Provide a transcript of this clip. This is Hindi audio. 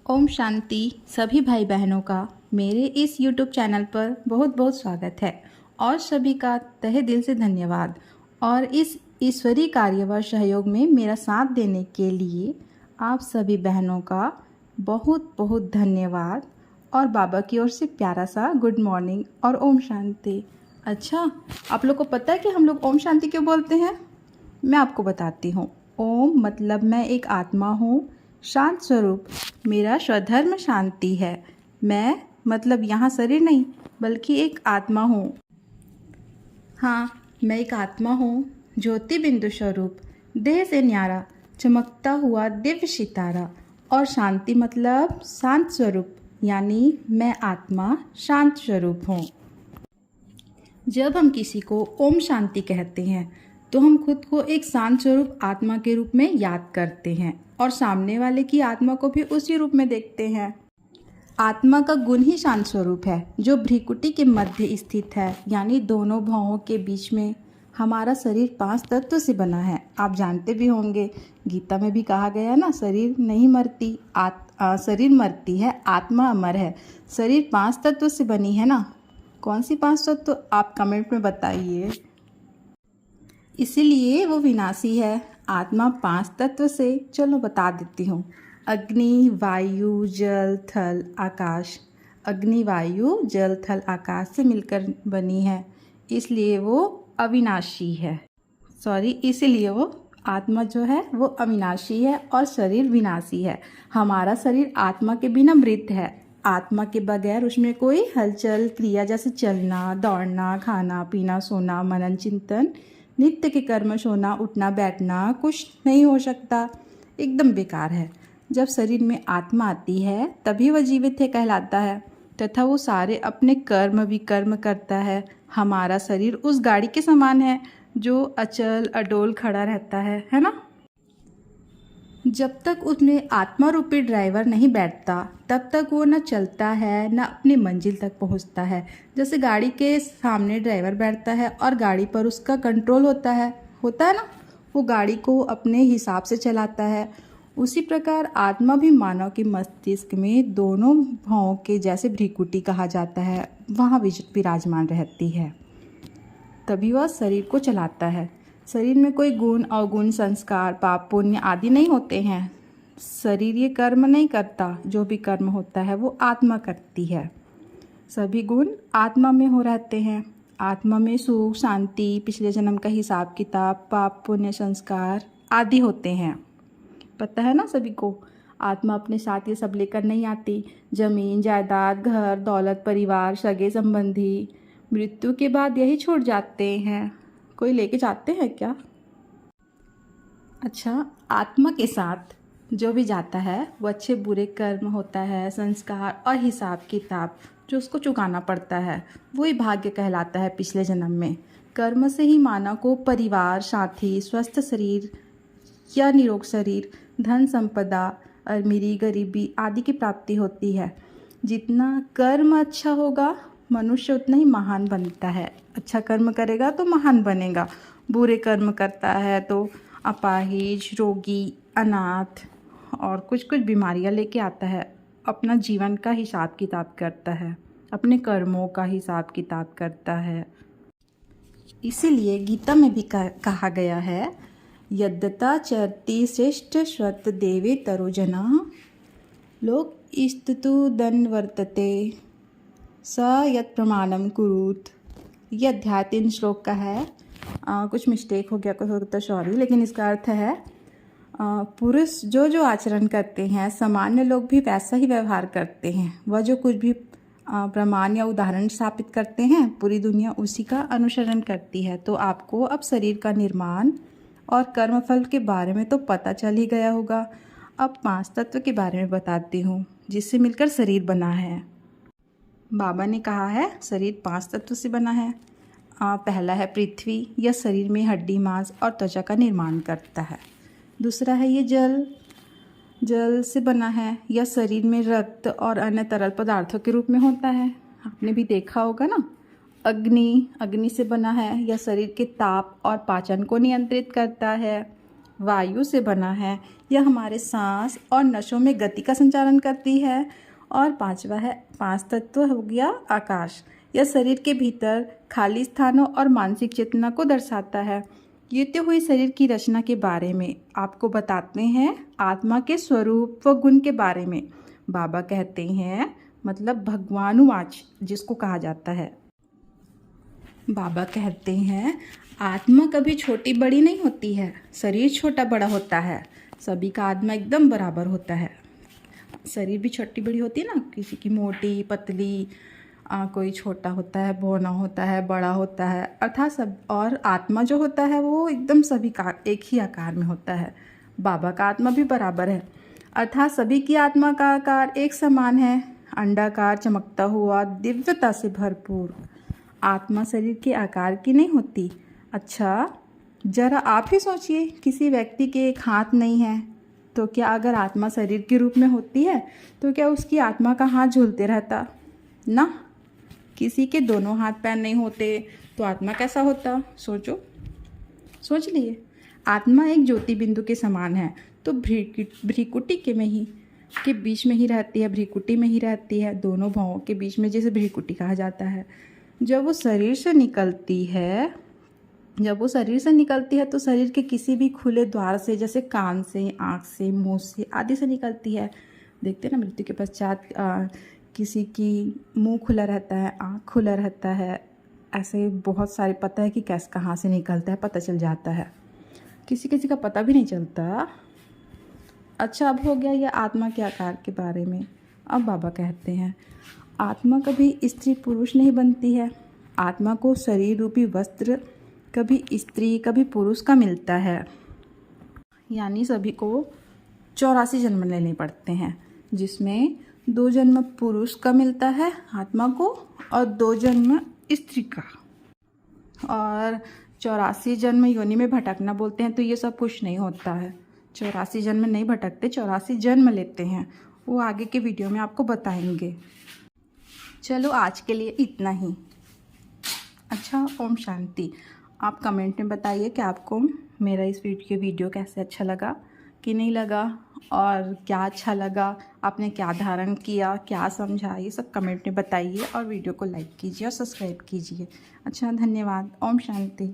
ओम शांति सभी भाई बहनों का मेरे इस YouTube चैनल पर बहुत बहुत स्वागत है और सभी का तहे दिल से धन्यवाद। और इस ईश्वरीय कार्य व सहयोग में मेरा साथ देने के लिए आप सभी बहनों का बहुत बहुत धन्यवाद और बाबा की ओर से प्यारा सा गुड मॉर्निंग और ओम शांति। अच्छा, आप लोग को पता है कि हम लोग ओम शांति क्यों बोलते हैं? मैं आपको बताती हूँ। ओम मतलब मैं एक आत्मा हूँ, शांत स्वरूप मेरा स्वधर्म शांति है। मैं मतलब यहाँ शरीर नहीं बल्कि एक आत्मा हूँ। हाँ, मैं एक आत्मा हूँ, ज्योति बिंदु स्वरूप, देह से न्यारा, चमकता हुआ दिव्य सितारा। और शांति मतलब शांत स्वरूप, यानी मैं आत्मा शांत स्वरूप हूँ। जब हम किसी को ओम शांति कहते हैं तो हम खुद को एक शांत स्वरूप आत्मा के रूप में याद करते हैं और सामने वाले की आत्मा को भी उसी रूप में देखते हैं। आत्मा का गुण ही शांत स्वरूप है, जो भ्रिकुटी के मध्य स्थित है, यानी दोनों भौहों के बीच में। हमारा शरीर 5 तत्व से बना है। आप जानते भी होंगे, गीता में भी कहा गया है ना, शरीर नहीं मरती, शरीर मरती है, आत्मा अमर है। शरीर 5 तत्व से बनी है ना। कौन सी 5 तत्व आप कमेंट में बताइए। इसीलिए वो विनाशी है। आत्मा 5 तत्व से, चलो बता देती हूँ। अग्नि, वायु, जल, थल, आकाश। अग्नि, वायु, जल, थल, आकाश से मिलकर बनी है, इसलिए वो अविनाशी है। इसीलिए वो आत्मा जो है वो अविनाशी है और शरीर विनाशी है। हमारा शरीर आत्मा के बिना मृत है। आत्मा के बगैर उसमें कोई हलचल क्रिया जैसे चलना, दौड़ना, खाना पीना, सोना, मनन चिंतन, नित्य के कर्म, सोना, उठना, बैठना कुछ नहीं हो सकता, एकदम बेकार है। जब शरीर में आत्मा आती है तभी वह जीवित है कहलाता है, तथा वो सारे अपने कर्म विकर्म करता है। हमारा शरीर उस गाड़ी के समान है जो अचल अडोल खड़ा रहता है ना। जब तक उसमें आत्मा रूपी ड्राइवर नहीं बैठता तब तक वो न चलता है न अपनी मंजिल तक पहुंचता है। जैसे गाड़ी के सामने ड्राइवर बैठता है और गाड़ी पर उसका कंट्रोल होता है ना, वो गाड़ी को अपने हिसाब से चलाता है। उसी प्रकार आत्मा भी मानव के मस्तिष्क में दोनों भौहों के जैसे भ्रिकुटी कहा जाता है, वहाँ विराजमान रहती है, तभी वह शरीर को चलाता है। शरीर में कोई गुण अवगुण, संस्कार, पाप पुण्य आदि नहीं होते हैं। शरीर ये कर्म नहीं करता, जो भी कर्म होता है वो आत्मा करती है। सभी गुण आत्मा में हो रहते हैं। आत्मा में सुख शांति, पिछले जन्म का हिसाब किताब, पाप पुण्य, संस्कार आदि होते हैं। पता है ना सभी को। आत्मा अपने साथ ये सब लेकर नहीं आती। जमीन जायदाद, घर दौलत, परिवार, सगे संबंधी मृत्यु के बाद यही छोड़ जाते हैं। कोई लेके जाते हैं क्या? अच्छा, आत्मा के साथ जो भी जाता है वो अच्छे बुरे कर्म होता है, संस्कार और हिसाब किताब जो उसको चुकाना पड़ता है, वही भाग्य कहलाता है पिछले जन्म में। कर्म से ही मानव को परिवार, साथी, स्वस्थ शरीर या निरोग शरीर, धन संपदा, अमीरी गरीबी आदि की प्राप्ति होती है। जितना कर्म अच्छा होगा मनुष्य उतना ही महान बनता है। अच्छा कर्म करेगा तो महान बनेगा, बुरे कर्म करता है तो अपाहिज, रोगी, अनाथ और कुछ कुछ बीमारियां लेके आता है। अपना जीवन का हिसाब किताब करता है, अपने कर्मों का हिसाब किताब करता है। इसीलिए गीता में भी कहा गया है, यद्यता चरति श्रेष्ठ स्वत देवे तरोजना लोक स्तुतु दन वर्तते स यत् प्रमाणम कुरुत। यह अध्याय 3 श्लोक का है। कुछ मिस्टेक हो गया तो सॉरी, लेकिन इसका अर्थ है पुरुष जो आचरण करते हैं सामान्य लोग भी वैसा ही व्यवहार करते हैं। वह जो कुछ भी प्रमाण या उदाहरण स्थापित करते हैं पूरी दुनिया उसी का अनुसरण करती है। तो आपको अब शरीर का निर्माण और कर्मफल के बारे में तो पता चल ही गया होगा। अब 5 तत्व के बारे में बताती हूँ जिससे मिलकर शरीर बना है। बाबा ने कहा है शरीर 5 तत्व से बना है। पहला है पृथ्वी, यह शरीर में हड्डी, मांस और त्वचा का निर्माण करता है। दूसरा है ये जल से बना है, यह शरीर में रक्त और अन्य तरल पदार्थों के रूप में होता है, आपने भी देखा होगा ना। अग्नि से बना है, यह शरीर के ताप और पाचन को नियंत्रित करता है। वायु से बना है। यह हमारे सांस और नसों में गति का संचालन करती है। और पांचवा है, 5 तत्व हो गया आकाश। यह शरीर के भीतर खाली स्थानों और मानसिक चेतना को दर्शाता है। ये तो हुई शरीर की रचना के बारे में। आपको बताते हैं आत्मा के स्वरूप व गुण के बारे में। बाबा कहते हैं, मतलब भगवानुवाच जिसको कहा जाता है। बाबा कहते हैं आत्मा कभी छोटी बड़ी नहीं होती है, शरीर छोटा बड़ा होता है। सभी का आत्मा एकदम बराबर होता है। शरीर भी छोटी बड़ी होती है ना, किसी की मोटी पतली, कोई छोटा होता है, बौना होता है, बड़ा होता है, अर्थात सब। और आत्मा जो होता है वो एकदम सभी का एक ही आकार में होता है। बाबा का आत्मा भी बराबर है, अर्थात सभी की आत्मा का आकार एक समान है, अंडाकार, चमकता हुआ, दिव्यता से भरपूर। आत्मा शरीर के आकार की नहीं होती। अच्छा, जरा आप ही सोचिए, किसी व्यक्ति के एक हाथ नहीं है, तो क्या अगर आत्मा शरीर के रूप में होती है तो क्या उसकी आत्मा का हाथ झूलते रहता ना? किसी के दोनों हाथ पैर नहीं होते तो आत्मा कैसा होता? सोच लिए। आत्मा एक ज्योति बिंदु के समान है, तो भ्रिकुटी के बीच में ही रहती है, भ्रिकुटी में ही रहती है, दोनों भौहों के बीच में, जिसे भ्रिकुटी कहा जाता है। जब वो शरीर से निकलती है तो शरीर के किसी भी खुले द्वार से, जैसे कान से, आँख से, मुंह से आदि से निकलती है। देखते हैं ना, मृत्यु के पश्चात किसी की मुंह खुला रहता है, आँख खुला रहता है, ऐसे बहुत सारे, पता है कि कैसे कहाँ से निकलता है, पता चल जाता है। किसी किसी का पता भी नहीं चलता। अच्छा, अब हो गया ये आत्मा के आकार के बारे में। अब बाबा कहते हैं आत्मा कभी स्त्री पुरुष नहीं बनती है। आत्मा को शरीर रूपी वस्त्र कभी स्त्री कभी पुरुष का मिलता है, यानी सभी को 84 जन्म लेने पड़ते हैं, जिसमें 2 जन्म पुरुष का मिलता है आत्मा को और 2 जन्म स्त्री का। और 84 जन्म योनि में भटकना बोलते हैं, तो ये सब कुछ नहीं होता है। 84 जन्म नहीं भटकते, 84 जन्म लेते हैं। वो आगे के वीडियो में आपको बताएंगे। चलो आज के लिए इतना ही। अच्छा, ओम शांति। आप कमेंट में बताइए कि आपको मेरा इस वीडियो कैसे अच्छा लगा कि नहीं लगा, और क्या अच्छा लगा, आपने क्या धारण किया, क्या समझा, ये सब कमेंट में बताइए। और वीडियो को लाइक कीजिए और सब्सक्राइब कीजिए। अच्छा, धन्यवाद। ओम शांति।